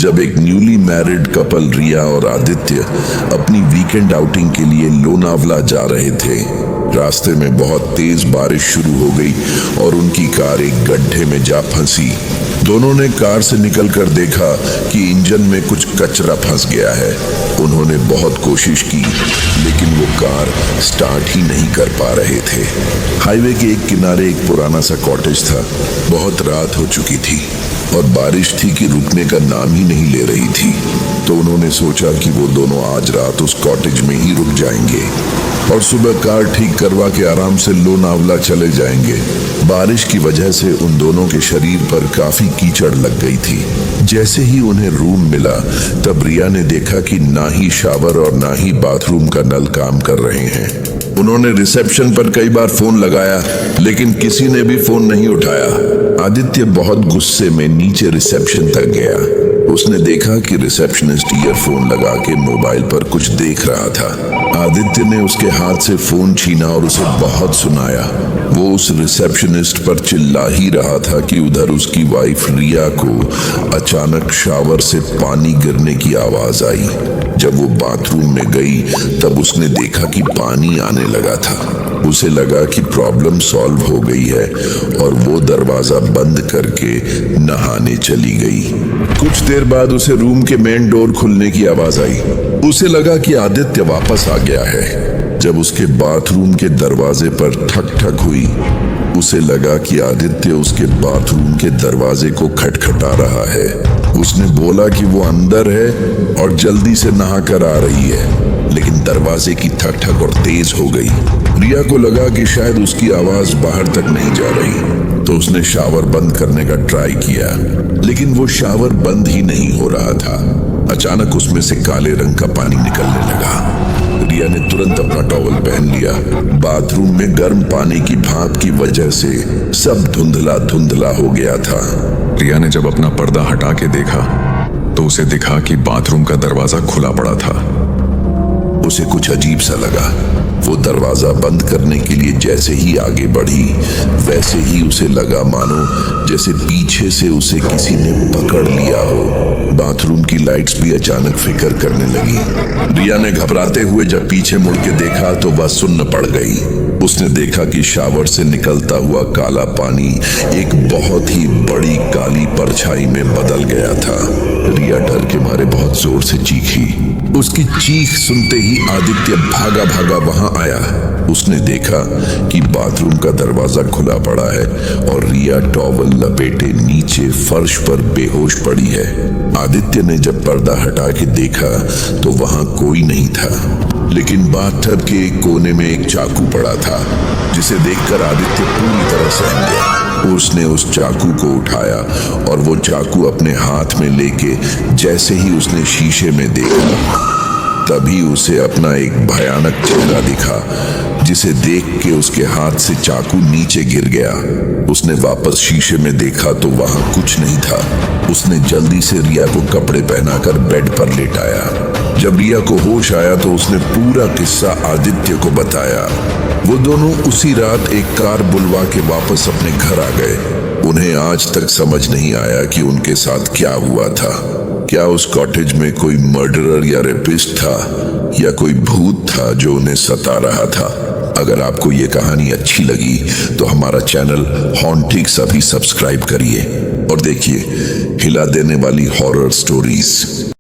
जब एक newly married couple रिया और आदित्य अपनी वीकेंड आउटिंग के लिए लोनावला जा रहे थे। रास्ते में बहुत तेज बारिश शुरू हो गई और उनकी कार एक गड्ढे में जा फंसी। दोनों ने कार से निकलकर देखा कि इंजन में कुछ कचरा फंस गया है। उन्होंने बहुत कोशिश की लेकिन वो कार स्टार्ट ही नहीं कर पा रहे थे। हाईवे के एक किनारे एक पुराना सा कॉटेज था। बहुत रात हो चुकी थी और बारिश थी कि रुकने का नाम ही नहीं ले रही थी। तो उन्होंने सोचा कि वो दोनों आज रात उस कॉटेज में ही रुक जाएंगे और सुबह कार ठीक करवा के आराम से लोनावला चले जाएंगे। बारिश की वजह से उन दोनों के शरीर पर काफी कीचड़ लग गई थी। जैसे ही उन्हें रूम मिला तब रिया ने देखा कि ना ही शावर और ना ही बाथरूम का नल काम कर रहे हैं। उन्होंने रिसेप्शन पर कई बार फोन लगाया लेकिन किसी ने भी फोन नहीं उठाया। आदित्य बहुत गुस्से में नीचे रिसेप्शन तक गया। उसने देखा कि रिसेप्शनिस्ट ईयरफोन लगा के मोबाइल पर कुछ देख रहा था। आदित्य ने उसके हाथ से फोन छीना और उसे बहुत सुनाया। वो उस रिसेप्शनिस्ट पर चिल्ला ही रहा था कि उधर उसकी वाइफ रिया को अचानक शावर से पानी गिरने की आवाज आई। जब वो बाथरूम में गई तब उसने देखा कि पानी आने लगा था। उसे लगा कि प्रॉब्लम सॉल्व हो गई है और वो दरवाजा बंद करके नहाने चली गई। कुछ देर बाद उसे रूम के मेन डोर खुलने की आवाज आई। उसे लगा कि आदित्य वापस आ गया है। जब उसके बाथरूम के दरवाजे पर ठक ठक हुई उसे लगा कि आदित्य उसके बाथरूम के दरवाजे को खटखटा रहा है। उसने बोला कि वो अंदर है और जल्दी से नहा कर आ रही है, लेकिन दरवाजे की ठक ठक और तेज हो गई। रिया को लगा कि शायद उसकी आवाज बाहर तक नहीं जा रही, तो उसने शावर बंद करने का ट्राई किया, लेकिन वो शावर बंद ही नहीं हो रहा था। अचानक उसमें से काले रंग का पानी निकलने लगा। रिया ने तुरंत अपना टॉवल पहन लिया। बाथरूम में गर्म पानी की भाप की वजह से सब धुंधला धुंधला हो गया था। रिया ने जब अपना पर्दा हटा के देखा तो उसे दिखा कि बाथरूम का दरवाजा खुला पड़ा था। उसे कुछ अजीब सा लगा। वो दरवाजा बंद करने के लिए जैसे ही आगे बढ़ी वैसे ही उसे लगा मानो जैसे पीछे से उसे किसी ने पकड़ लिया हो। बाथरूम की लाइट्स भी अचानक फिकर करने लगी। रिया ने घबराते हुए जब पीछे मुड़ के देखा तो वह सुन्न पड़ गई। उसने देखा कि शावर से निकलता हुआ काला पानी एक बहुत ही बड़ी काली परछाई में बदल गया था। रिया डर के मारे बहुत जोर से चीखी। उसकी चीख सुनते ही आदित्य भागा भागा वहां आया। उसने देखा कि बाथरूम का दरवाजा खुला पड़ा है और रिया टॉवल लपेटे नीचे फर्श पर बेहोश पड़ी है। आदित्य ने जब पर्दा हटा के देखा तो वहां कोई नहीं था, लेकिन बाथटब के एक कोने में एक चाकू पड़ा था, जिसे देखकर आदित्य पूरी तरह सहम गया। उसने उस चाकू को उठाया और वो चाकू अपने हाथ में लेके जैसे ही उसने शीशे में देखा तभी उसे अपना एक भयानक चेहरा दिखा, जिसे देख के उसके हाथ से चाकू नीचे गिर गया। उसने वापस शीशे में देखा तो वहां कुछ नहीं था। उसने जल्दी से रिया को कपड़े पहनाकर बेड पर लेटाया। जब रिया को होश आया तो उसने पूरा किस्सा आदित्य को बताया। वो दोनों उसी रात एक कार बुलवा के वापस अपने घर आ गए। उन्हें आज तक समझ नहीं आया कि उनके साथ क्या हुआ था। क्या उस कॉटेज में कोई मर्डरर या रेपिस्ट था या कोई भूत था जो उन्हें सता रहा था। अगर आपको ये कहानी अच्छी लगी तो हमारा चैनल हॉन्टिंग्स अभी सब्सक्राइब करिए और देखिए हिला देने वाली हॉरर स्टोरीज।